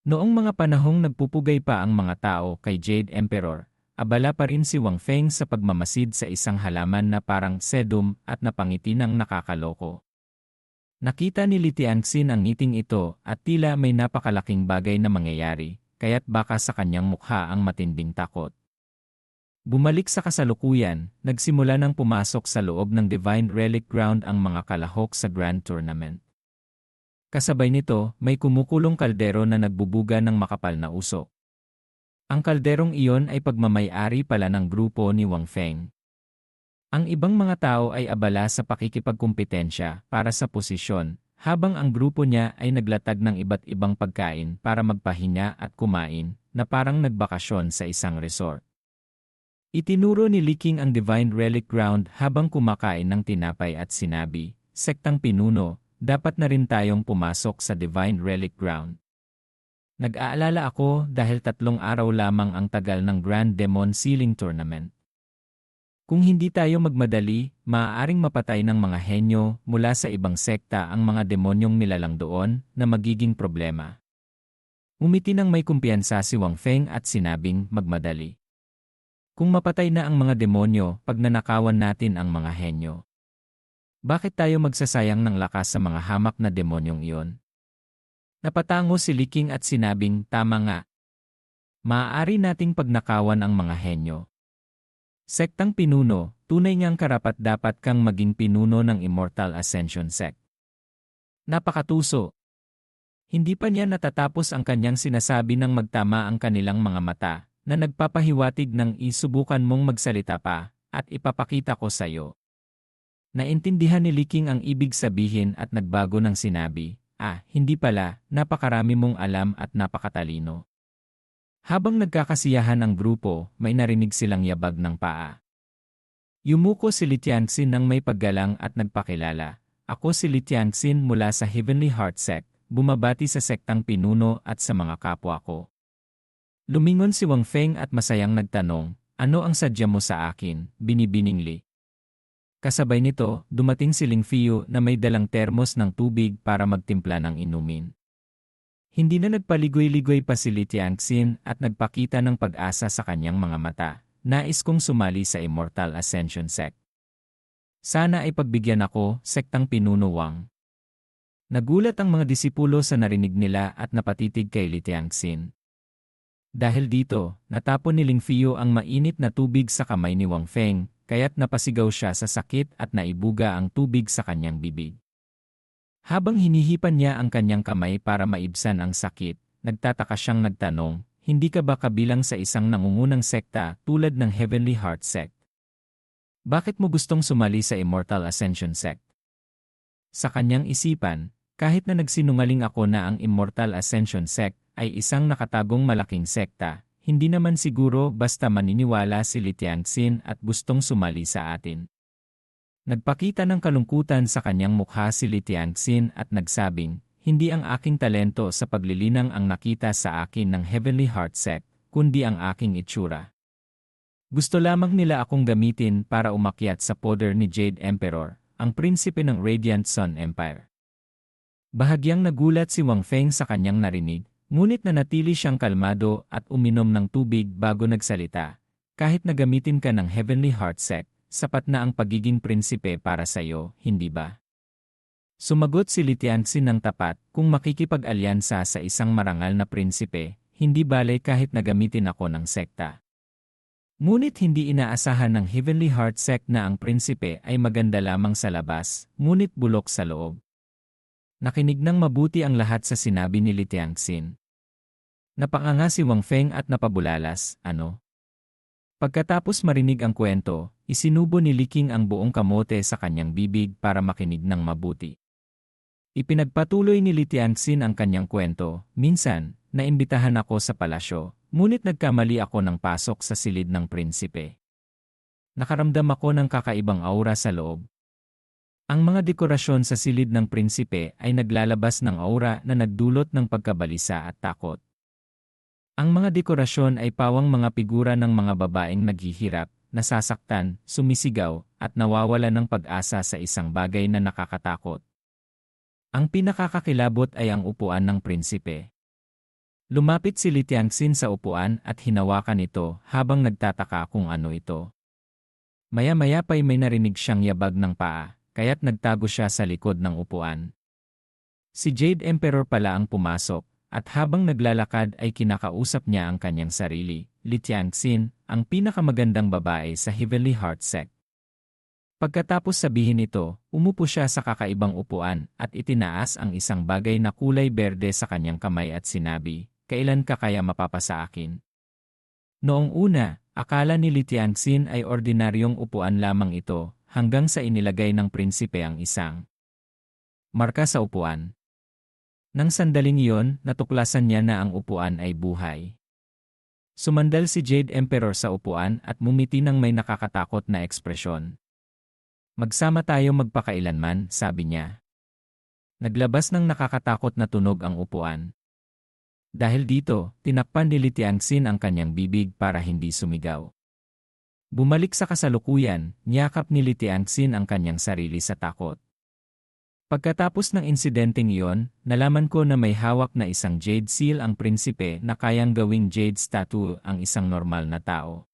Noong mga panahong nagpupugay pa ang mga tao kay Jade Emperor, abala pa rin si Wang Feng sa pagmamasid sa isang halaman na parang sedum at napangiti ng nakakaloko. Nakita ni Li Tianxin ang ngiting ito at tila may napakalaking bagay na mangyayari, kaya't baka sa kanyang mukha ang matinding takot. Bumalik sa kasalukuyan, nagsimula ng pumasok sa loob ng Divine Relic Ground ang mga kalahok sa Grand Tournament. Kasabay nito, may kumukulong kaldero na nagbubuga ng makapal na usok. Ang kalderong iyon ay pagmamay-ari pala ng grupo ni Wang Feng. Ang ibang mga tao ay abala sa pakikipagkumpetensya para sa posisyon, habang ang grupo niya ay naglatag ng iba't ibang pagkain para magpahinga at kumain, na parang nagbakasyon sa isang resort. Itinuro ni Li Qing ang Divine Relic Ground habang kumakain ng tinapay at sinabi, "Sektang pinuno, dapat na rin tayong pumasok sa Divine Relic Ground." Nag-aalala ako dahil 3 araw lamang ang tagal ng Grand Demon Sealing Tournament. Kung hindi tayo magmadali, maaaring mapatay ng mga henyo mula sa ibang sekta ang mga demonyong nilalang doon na magiging problema. Umiti ng may kumpiyansa si Wang Feng at sinabing magmadali. Kung mapatay na ang mga demonyo pag nanakawan natin ang mga henyo, bakit tayo magsasayang ng lakas sa mga hamak na demonyong iyon? Napatango si Li Qing at sinabing, "Tama nga. Maaari nating pagnakawan ang mga henyo." Sektang pinuno, tunay ngang karapat-dapat kang maging pinuno ng Immortal Ascension Sect. Napakatuso. Hindi pa niya natatapos ang kanyang sinasabi nang magtama ang kanilang mga mata, na nagpapahiwatig ng isubukan mong magsalita pa, at ipapakita ko sa iyo. Naintindihan ni Li Qing ang ibig sabihin at nagbago ng sinabi, hindi pala, napakarami mong alam at napakatalino." Habang nagkakasiyahan ang grupo, may narinig silang yabag ng paa. Yumuko si Li Tianxin ng may paggalang at nagpakilala, "Ako si Li Tianxin mula sa Heavenly Heart Sect, bumabati sa sektang pinuno at sa mga kapwa ko." Lumingon si Wang Feng at masayang nagtanong, "Ano ang sadya mo sa akin, binibining Li?" Kasabay nito, dumating si Ling Fiyu na may dalang termos ng tubig para magtimpla ng inumin. Hindi na nagpaligoy-ligoy pa si Li Tianxin at nagpakita ng pag-asa sa kanyang mga mata. "Nais kong sumali sa Immortal Ascension Sect. Sana ay pagbigyan ako, sektang pinuno Wang." Nagulat ang mga disipulo sa narinig nila at napatitig kay Li Tianxin. Dahil dito, natapon ni Ling Fiyu ang mainit na tubig sa kamay ni Wang Feng, kaya't napasigaw siya sa sakit at naibuga ang tubig sa kanyang bibig. Habang hinihipan niya ang kanyang kamay para maibsan ang sakit, nagtataka siyang nagtanong, "Hindi ka ba kabilang sa isang nangungunang sekta tulad ng Heavenly Heart Sect? Bakit mo gustong sumali sa Immortal Ascension Sect?" Sa kanyang isipan, kahit na nagsinungaling ako na ang Immortal Ascension Sect ay isang nakatagong malaking sekta, hindi naman siguro basta maniniwala si Li Tianxin at gustong sumali sa atin. Nagpakita ng kalungkutan sa kanyang mukha si Li Tianxin at nagsabing, "Hindi ang aking talento sa paglilinang ang nakita sa akin ng Heavenly Heart Sect, kundi ang aking itsura. Gusto lamang nila akong gamitin para umakyat sa poder ni Jade Emperor, ang prinsipe ng Radiant Sun Empire." Bahagyang nagulat si Wang Feng sa kanyang narinig, ngunit nanatili siyang kalmado at uminom ng tubig bago nagsalita. "Kahit na gamitin ka ng Heavenly Heart Sect, sapat na ang pagiging prinsipe para sa iyo, hindi ba?" Sumagot si Li Tianxin ng tapat, "Kung makikipag-alyansa sa isang marangal na prinsipe, hindi balay kahit na gamitin ako ng sekta." Ngunit hindi inaasahan ng Heavenly Heart Sect na ang prinsipe ay maganda lamang sa labas, ngunit bulok sa loob. Nakinig ng mabuti ang lahat sa sinabi ni Li Tianxin. Napanganga si Wang Feng at napabulalas, "Ano?" Pagkatapos marinig ang kwento, isinubo ni Li Qing ang buong kamote sa kanyang bibig para makinig ng mabuti. Ipinagpatuloy ni Li Tianxin ang kanyang kwento, "Minsan, naimbitahan ako sa palasyo, ngunit nagkamali ako ng pasok sa silid ng prinsipe. Nakaramdam ako ng kakaibang aura sa loob. Ang mga dekorasyon sa silid ng prinsipe ay naglalabas ng aura na nagdulot ng pagkabalisa at takot. Ang mga dekorasyon ay pawang mga figura ng mga babaeng naghihirap, nasasaktan, sumisigaw, at nawawala ng pag-asa sa isang bagay na nakakatakot. Ang pinakakakilabot ay ang upuan ng prinsipe. Lumapit si Li Tianxin sa upuan at hinawakan ito habang nagtataka kung ano ito. Maya-maya pa'y may narinig siyang yabag ng paa, kaya't nagtago siya sa likod ng upuan. Si Jade Emperor pala ang pumasok, at habang naglalakad ay kinakausap niya ang kanyang sarili, Li Tianxin, ang pinakamagandang babae sa Heavenly Heart Sect. Pagkatapos sabihin ito, umupo siya sa kakaibang upuan at itinaas ang isang bagay na kulay berde sa kanyang kamay at sinabi, "Kailan ka kaya mapapasa akin?" Noong una, akala ni Li Tianxin ay ordinaryong upuan lamang ito hanggang sa inilagay ng prinsipe ang isang marka sa upuan. Nang sandaling iyon, natuklasan niya na ang upuan ay buhay. Sumandal si Jade Emperor sa upuan at mumiti ng may nakakatakot na ekspresyon. "Magsama tayo magpakailanman," sabi niya. Naglabas ng nakakatakot na tunog ang upuan. Dahil dito, tinakpan ni Li Tianxin ang kanyang bibig para hindi sumigaw. Bumalik sa kasalukuyan, niyakap ni Li Tianxin ang kanyang sarili sa takot. Pagkatapos ng insidenteng iyon, nalaman ko na may hawak na isang jade seal ang prinsipe na kayang gawing jade statue ang isang normal na tao.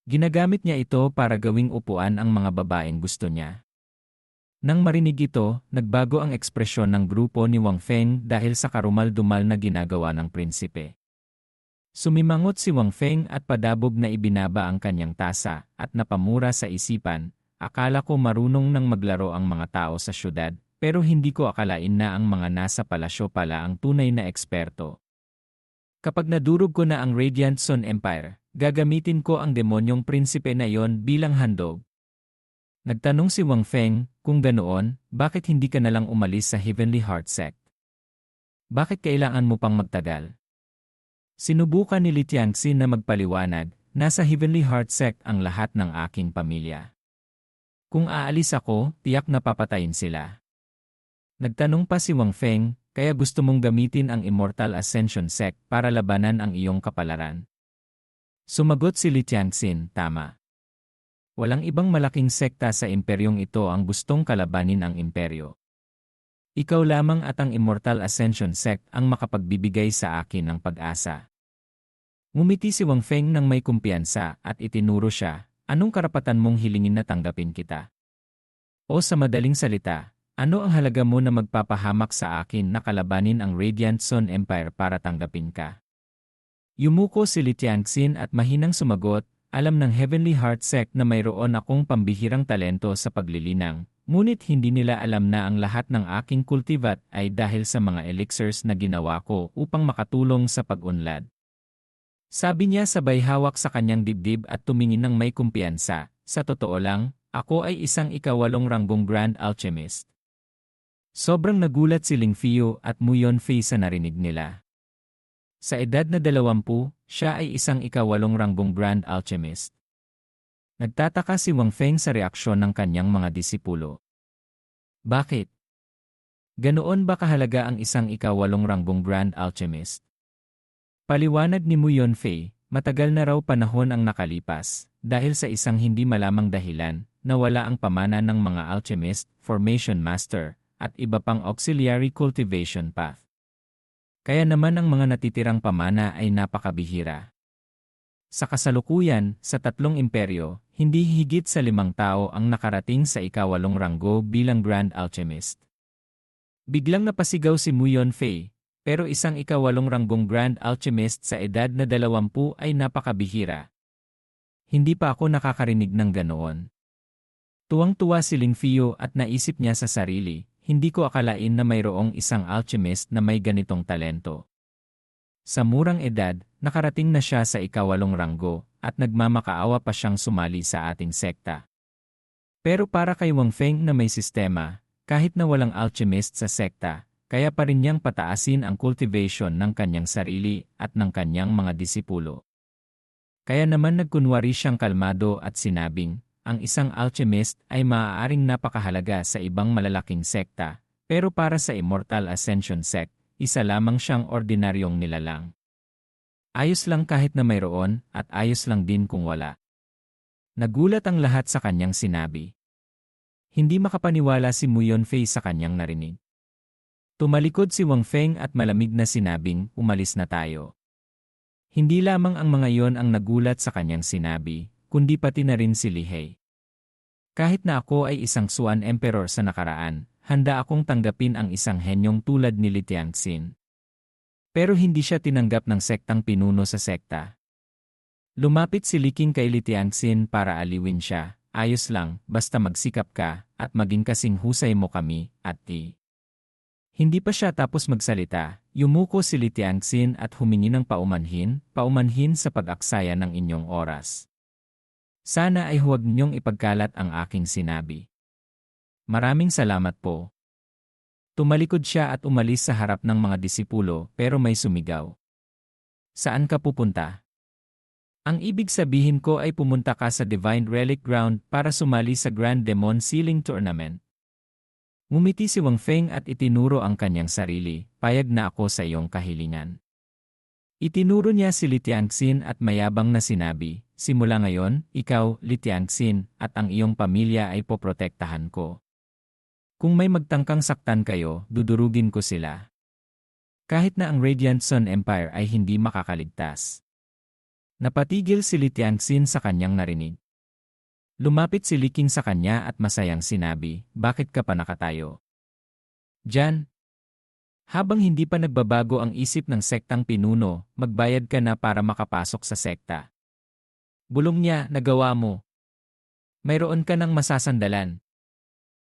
Ginagamit niya ito para gawing upuan ang mga babaeng gusto niya. Nang marinig ito, nagbago ang ekspresyon ng grupo ni Wang Feng dahil sa karumal-dumal na ginagawa ng prinsipe. Sumimangot si Wang Feng at padabog na ibinaba ang kanyang tasa at napamura sa isipan, "Akala ko marunong nang maglaro ang mga tao sa syudad, pero hindi ko akalain na ang mga nasa palasyo pala ang tunay na eksperto. Kapag nadurog ko na ang Radiant Sun Empire, gagamitin ko ang demonyong prinsipe na iyon bilang handog." Nagtanong si Wang Feng, "Kung ganoon, bakit hindi ka nalang umalis sa Heavenly Heart Sect? Bakit kailangan mo pang magtagal?" Sinubukan ni Li Tianxin na magpaliwanag, "Nasa Heavenly Heart Sect ang lahat ng aking pamilya. Kung aalis ako, tiyak na papatayin sila." Nagtanong pa si Wang Feng, "Kaya gusto mong gamitin ang Immortal Ascension Sect para labanan ang iyong kapalaran?" Sumagot si Li Tianxin, "Tama. Walang ibang malaking sekta sa imperyong ito ang gustong kalabanin ang imperyo. Ikaw lamang at ang Immortal Ascension Sect ang makapagbibigay sa akin ng pag-asa." Ngumiti si Wang Feng ng may kumpiyansa at itinuro siya, "Anong karapatan mong hilingin na tanggapin kita? O sa madaling salita, ano ang halaga mo na magpapahamak sa akin na kalabanin ang Radiant Sun Empire para tanggapin ka?" Yumuko si Li Tianxin at mahinang sumagot, "Alam ng Heavenly Heart Sect na mayroon akong pambihirang talento sa paglilinang, ngunit hindi nila alam na ang lahat ng aking kultivat ay dahil sa mga elixirs na ginawa ko upang makatulong sa pag-unlad." Sabi niya sabay hawak sa kanyang dibdib at tumingin ng may kumpiyansa, "Sa totoo lang, ako ay isang ikawalong ranggong Grand Alchemist." Sobrang nagulat si Ling Fio at Mu Yonfei sa narinig nila. Sa edad na 20, siya ay isang ikawalong ranggong Grand Alchemist. Nagtataka si Wang Feng sa reaksyon ng kanyang mga disipulo. Bakit? Ganoon ba kahalaga ang isang ikawalong ranggong Grand Alchemist? Paliwanag ni Mu Yonfei, matagal na raw panahon ang nakalipas, dahil sa isang hindi malamang dahilan, nawala ang pamana ng mga alchemist, formation master, at iba pang auxiliary cultivation path. Kaya naman ang mga natitirang pamana ay napakabihira. Sa kasalukuyan, sa tatlong imperyo, hindi higit sa 5 tao ang nakarating sa ikawalong ranggo bilang Grand Alchemist. Biglang napasigaw si Mu Yonfei, "Pero isang ikawalong ranggong Grand Alchemist sa edad na 20 ay napakabihira. Hindi pa ako nakakarinig ng ganoon." Tuwang-tuwa si Ling Fio at naisip niya sa sarili, "Hindi ko akalain na mayroong isang alchemist na may ganitong talento." Sa murang edad, nakarating na siya sa ikawalong ranggo at nagmamakaawa pa siyang sumali sa ating sekta. Pero para kay Wang Feng na may sistema, kahit na walang alchemist sa sekta, kaya pa rin niyang pataasin ang cultivation ng kanyang sarili at ng kanyang mga disipulo. Kaya naman nagkunwari siyang kalmado at sinabing, ang isang alchemist ay maaaring napakahalaga sa ibang malalaking sekta, pero para sa Immortal Ascension Sect, isa lamang siyang ordinaryong nilalang. Ayos lang kahit na mayroon at ayos lang din kung wala. Nagulat ang lahat sa kanyang sinabi. Hindi makapaniwala si Mu Yonfei sa kanyang narinig. Tumalikod si Wang Feng at malamig na sinabing, umalis na tayo. Hindi lamang ang mga yon ang nagulat sa kanyang sinabi, kundi pati na rin si Li He. Kahit na ako ay isang Xuan Emperor sa nakaraan, handa akong tanggapin ang isang henyong tulad ni Li Tianxin. Pero hindi siya tinanggap ng sektang pinuno sa sekta. Lumapit si Li Qing kay Li Tianxin para aliwin siya, ayos lang, basta magsikap ka, at maging kasing husay mo kami, at ti. Hindi pa siya tapos magsalita, yumuko si Li Tianxin at humingi ng paumanhin sa pag-aksaya ng inyong oras. Sana ay huwag niyong ipagkalat ang aking sinabi. Maraming salamat po. Tumalikod siya at umalis sa harap ng mga disipulo pero may sumigaw. Saan ka pupunta? Ang ibig sabihin ko ay pumunta ka sa Divine Relic Ground para sumali sa Grand Demon Sealing Tournament. Ngumiti si Wang Feng at itinuro ang kanyang sarili, payag na ako sa iyong kahilingan. Itinuro niya si Li Tianxin at mayabang na sinabi, simula ngayon, ikaw, Li Tianxin, at ang iyong pamilya ay poprotektahan ko. Kung may magtangkang saktan kayo, dudurugin ko sila. Kahit na ang Radiant Sun Empire ay hindi makakaligtas. Napatigil si Li Tianxin sa kanyang narinig. Lumapit si Li Qing sa kanya at masayang sinabi, bakit ka pa nakatayo? Diyan. Habang hindi pa nagbabago ang isip ng sektang pinuno, magbayad ka na para makapasok sa sekta. Bulong niya, nagawa mo. Mayroon ka ng masasandalan.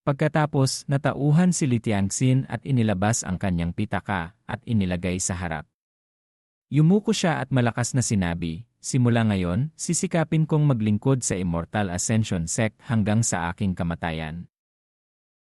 Pagkatapos, natauhan si Li Tianxin at inilabas ang kanyang pitaka at inilagay sa harap. Yumuko siya at malakas na sinabi, simula ngayon, sisikapin kong maglingkod sa Immortal Ascension Sect hanggang sa aking kamatayan.